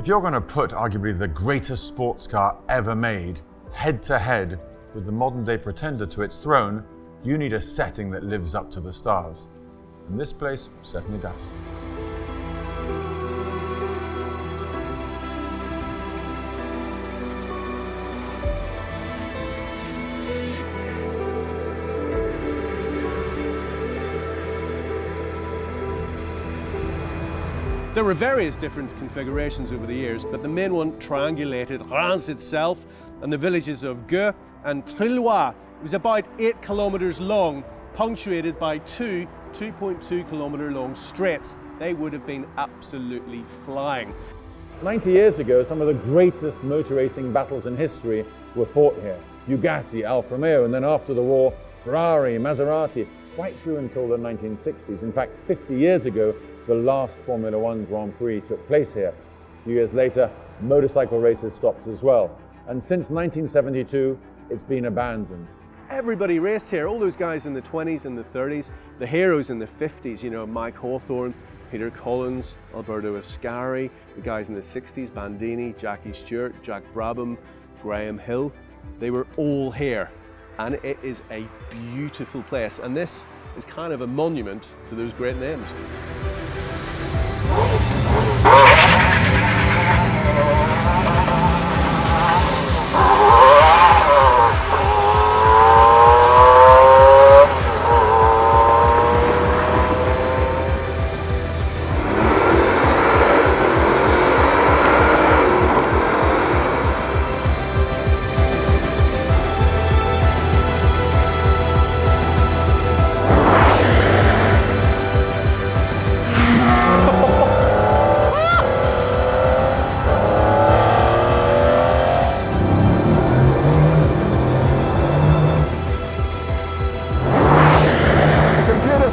If you're going to put arguably the greatest sports car ever made head to head with the modern day pretender to its throne, you need a setting that lives up to the stars. And this place certainly does. There were various different configurations over the years, but the main one triangulated Reims itself and the villages of Gueux and Trillois. It was about 8 kilometers long, punctuated by two 2.2 kilometer long straights. They would have been absolutely flying. 90 years ago, some of the greatest motor racing battles in history were fought here. Bugatti, Alfa Romeo, and then after the war, Ferrari, Maserati, right through until the 1960s. In fact, 50 years ago, the last Formula One Grand Prix took place here. A few years later, motorcycle races stopped as well. And since 1972, it's been abandoned. Everybody raced here, all those guys in the 20s and the 30s, the heroes in the 50s, you know, Mike Hawthorne, Peter Collins, Alberto Ascari, the guys in the 60s, Bandini, Jackie Stewart, Jack Brabham, Graham Hill, they were all here. And it is a beautiful place, and this is kind of a monument to those great names.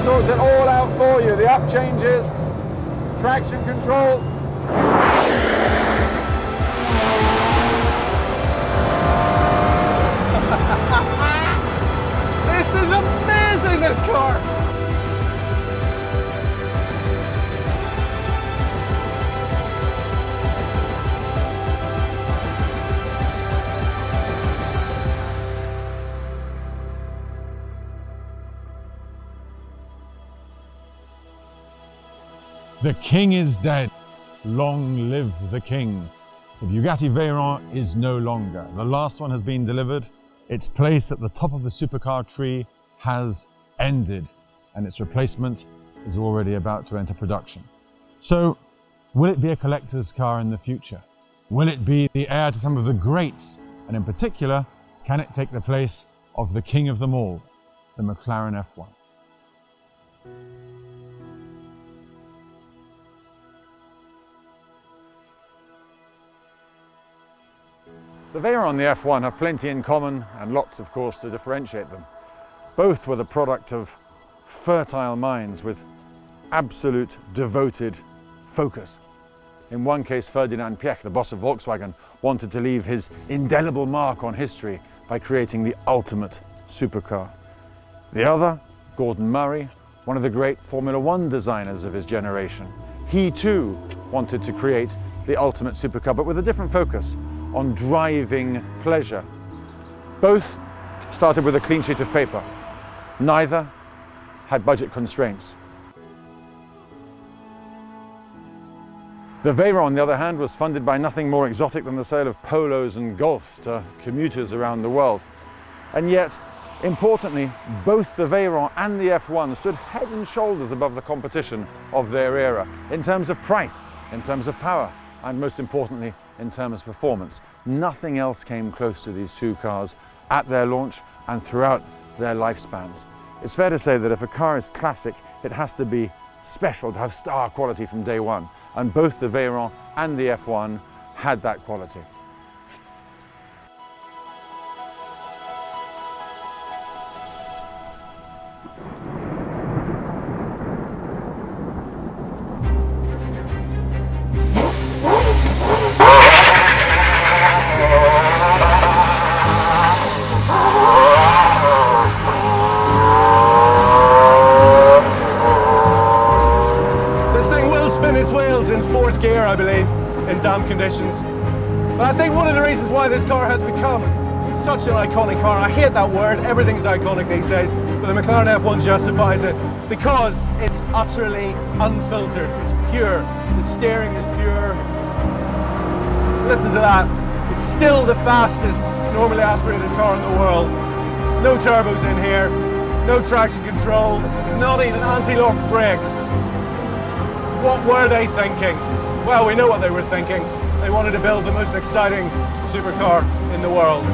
Sorts it all out for you. The up changes, traction control. This is amazing, this car! The king is dead. Long live the king. The Bugatti Veyron is no longer. The last one has been delivered. Its place at the top of the supercar tree has ended, and its replacement is already about to enter production. So, will it be a collector's car in the future? Will it be the heir to some of the greats? And in particular, can it take the place of the king of them all, the McLaren F1? The Veyron and the F1 have plenty in common and lots, of course, to differentiate them. Both were the product of fertile minds with absolute devoted focus. In one case, Ferdinand Piëch, the boss of Volkswagen, wanted to leave his indelible mark on history by creating the ultimate supercar. The other, Gordon Murray, one of the great Formula One designers of his generation. He too wanted to create the ultimate supercar, but with a different focus, on driving pleasure. Both started with a clean sheet of paper. Neither had budget constraints. The Veyron, on the other hand, was funded by nothing more exotic than the sale of polos and golfs to commuters around the world. And yet, importantly, both the Veyron and the F1 stood head and shoulders above the competition of their era in terms of price, in terms of power, and most importantly, in terms of performance. Nothing else came close to these two cars at their launch and throughout their lifespans. It's fair to say that if a car is classic, it has to be special, to have star quality from day one. And both the Veyron and the F1 had that quality. In fourth gear, I believe. in damp conditions. But I think one of the reasons why this car has become such an iconic car, I hate that word, everything's iconic these days, but the McLaren F1 justifies it because it's utterly unfiltered, it's pure, the steering is pure. Listen to that, it's still the fastest normally aspirated car in the world. No turbos in here, no traction control, not even anti-lock brakes. What were they thinking? Well, we know what they were thinking. They wanted to build the most exciting supercar in the world.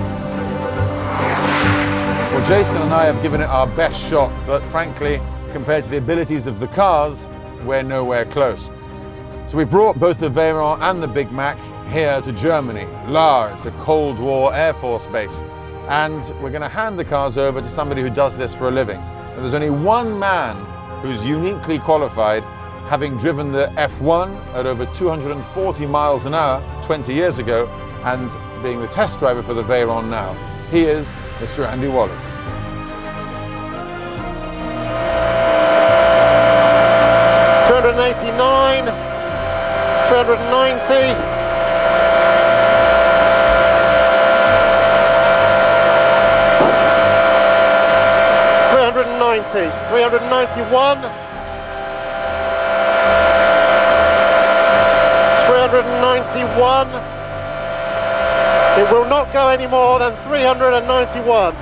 Well, Jason and I have given it our best shot, but frankly, compared to the abilities of the cars, we're nowhere close. So we brought both the Veyron and the Big Mac here to Germany. Lahr, it's a Cold War Air Force base. And we're going to hand the cars over to somebody who does this for a living. And there's only one man who's uniquely qualified, having driven the F1 at over 240 miles an hour 20 years ago, and being the test driver for the Veyron now. He is Mr. Andy Wallace. $289, $390. 391, 391. It will not go any more than 391.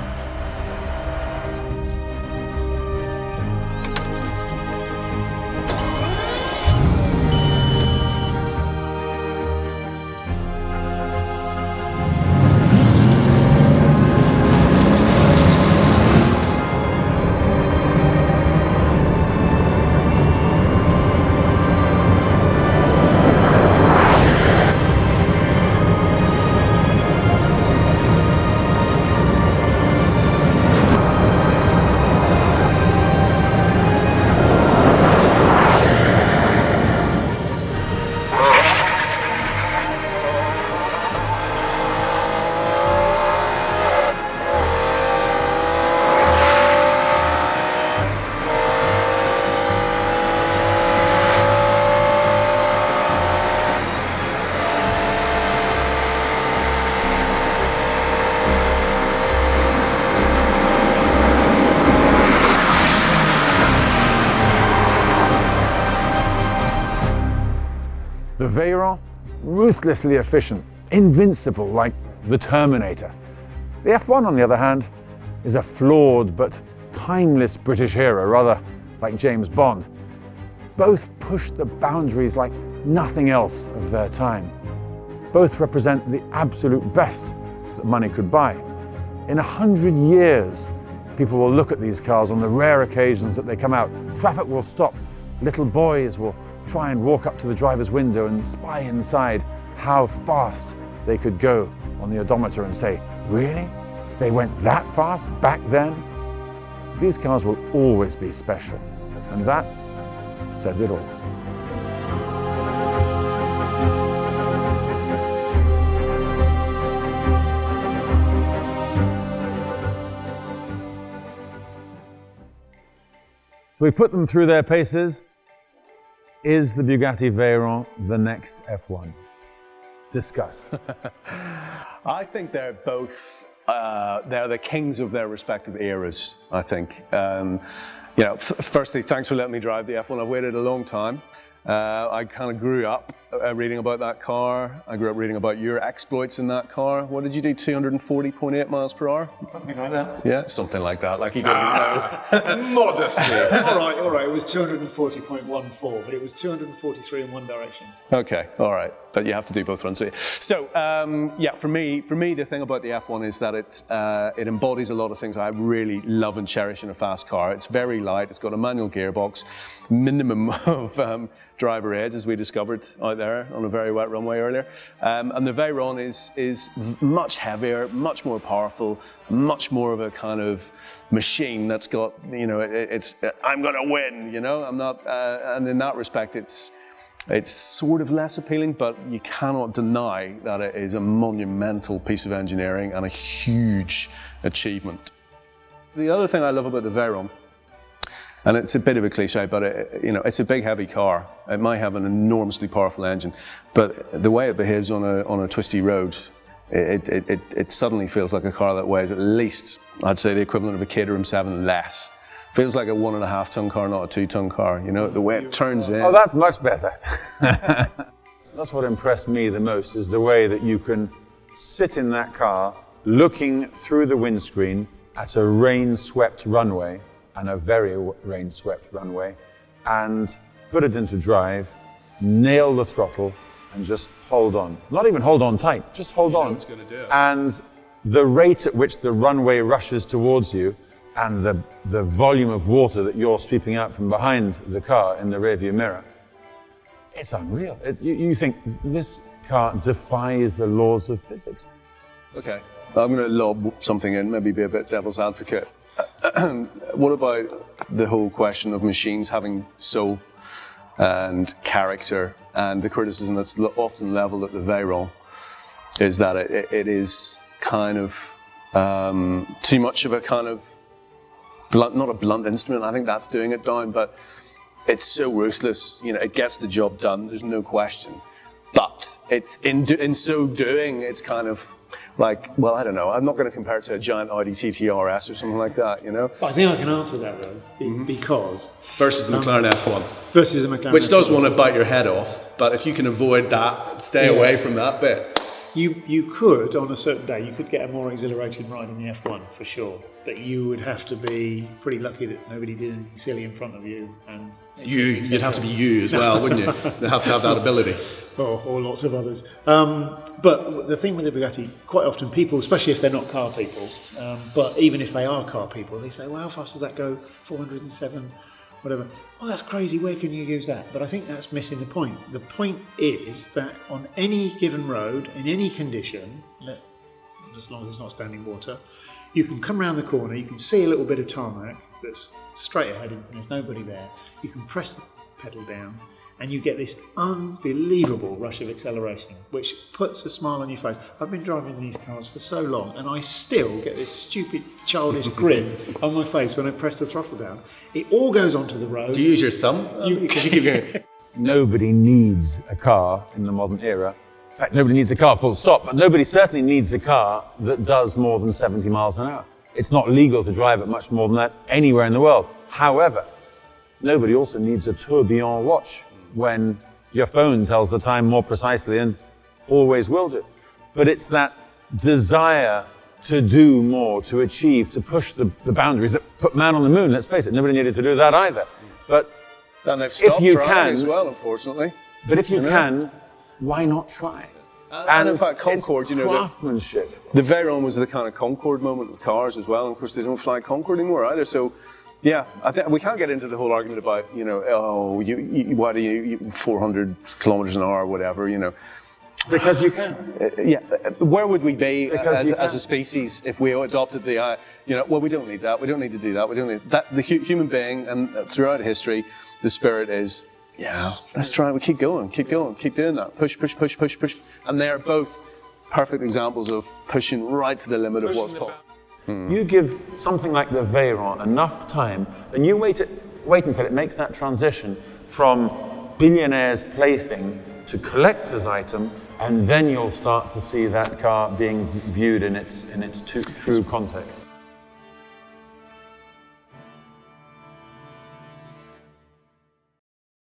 The Veyron, ruthlessly efficient, invincible like the Terminator. The F1, on the other hand, is a flawed but timeless British hero, rather like James Bond. Both push the boundaries like nothing else of their time. Both represent the absolute best that money could buy. In 100 years, people will look at these cars on the rare occasions that they come out. Traffic will stop. Little boys will try and walk up to the driver's window and spy inside how fast they could go on the odometer and say, really? They went that fast back then? These cars will always be special, and that says it all. So we put them through their paces. Is the Bugatti Veyron the next F1? Discuss. I think they're both, they're the kings of their respective eras, I think. You know, firstly, thanks for letting me drive the F1. I've waited a long time. I kind of grew up reading about that car. I grew up reading about your exploits in that car. What did you do, 240.8 miles per hour? Something like that. Yeah, something like that, like he doesn't know. Modestly. all right, it was 240.14, but it was 243 in one direction. Okay, all right, but you have to do both runs. So, yeah, for me, the thing about the F1 is that it embodies a lot of things I really love and cherish in a fast car. It's very light, it's got a manual gearbox, minimum of driver aids, as we discovered out there on a very wet runway earlier. And the Veyron is much heavier, much more powerful, much more of a kind of machine that's got, you know, I'm gonna win, you know? I'm not, and in that respect, it's sort of less appealing, but you cannot deny that it is a monumental piece of engineering and a huge achievement. The other thing I love about the Veyron And it's a bit of a cliche, but it's a big, heavy car. It might have an enormously powerful engine, but the way it behaves on a twisty road, it suddenly feels like a car that weighs at least, I'd say, the equivalent of a Caterham 7 less. Feels like a 1.5 ton car, not a 2-ton car. You know, the way it turns in. Oh, that's much better. That's what impressed me the most, is the way that you can sit in that car, looking through the windscreen at a rain-swept runway, and a very rain-swept runway, and put it into drive, nail the throttle, and just hold on. Not even hold on tight, just hold on. It's going to do it. And the rate at which the runway rushes towards you, and the volume of water that you're sweeping out from behind the car in the rearview mirror, it's unreal. You think this car defies the laws of physics. Okay, I'm going to lob something in, maybe be a bit devil's advocate. What about the whole question of machines having soul and character, and the criticism that's often leveled at the Veyron is that it is kind of too much of a kind of blunt, not a blunt instrument, I think that's doing it down, but it's so ruthless, you know, it gets the job done, there's no question. But it's in so doing, it's kind of like, well, I don't know, I'm not going to compare it to a giant Audi TT RS or something like that, you know? I think I can answer that though, because... Versus the McLaren F1. Versus the McLaren Which F1. does want to bite your head off, but if you can avoid that, stay away from that bit. You could, on a certain day, you could get a more exhilarating ride in the F1 for sure. But you would have to be pretty lucky that nobody did anything silly in front of you. And You'd have to be you as well, wouldn't you? You'd have to have that ability. Or lots of others. But the thing with the Bugatti, quite often people, especially if they're not car people, but even if they are car people, they say, well, how fast does that go? 407, whatever. Oh, that's crazy, where can you use that? But I think that's missing the point. The point is that on any given road, in any condition, as long as it's not standing water, you can come around the corner, you can see a little bit of tarmac that's straight ahead and there's nobody there. You can press the pedal down and you get this unbelievable rush of acceleration, which puts a smile on your face. I've been driving these cars for so long and I still get this stupid childish grin on my face when I press the throttle down. It all goes onto the road. Do you use your thumb? Nobody needs a car in the modern era. In fact, nobody needs a car full stop, but nobody certainly needs a car that does more than 70 miles an hour. It's not legal to drive at much more than that anywhere in the world. However, nobody also needs a tourbillon watch when your phone tells the time more precisely and always will do. But it's that desire to do more, to achieve, to push the boundaries that put man on the moon. Let's face it, nobody needed to do that either. But then they've stopped if you trying can, as well, unfortunately. But if you can, why not try? And in fact, Concorde, it's craftsmanship. The Veyron was the kind of Concorde moment with cars as well. And of course, they don't fly Concorde anymore either. So, yeah, I think we can't get into the whole argument about, you know, oh, why do you 400 kilometers an hour or whatever, you know. Because you can. Yeah, where would we be as a species if we adopted the, you know, well, we don't need that, we don't need to do that, we don't need that. The human being, and throughout history, the spirit is, yeah, let's try, we keep going, keep doing that. Push, push, push, push, push. And they're both perfect examples of pushing right to the limit of what's possible. You give something like the Veyron enough time, and you wait until it makes that transition from billionaire's plaything to collector's item, and then you'll start to see that car being viewed in its true context.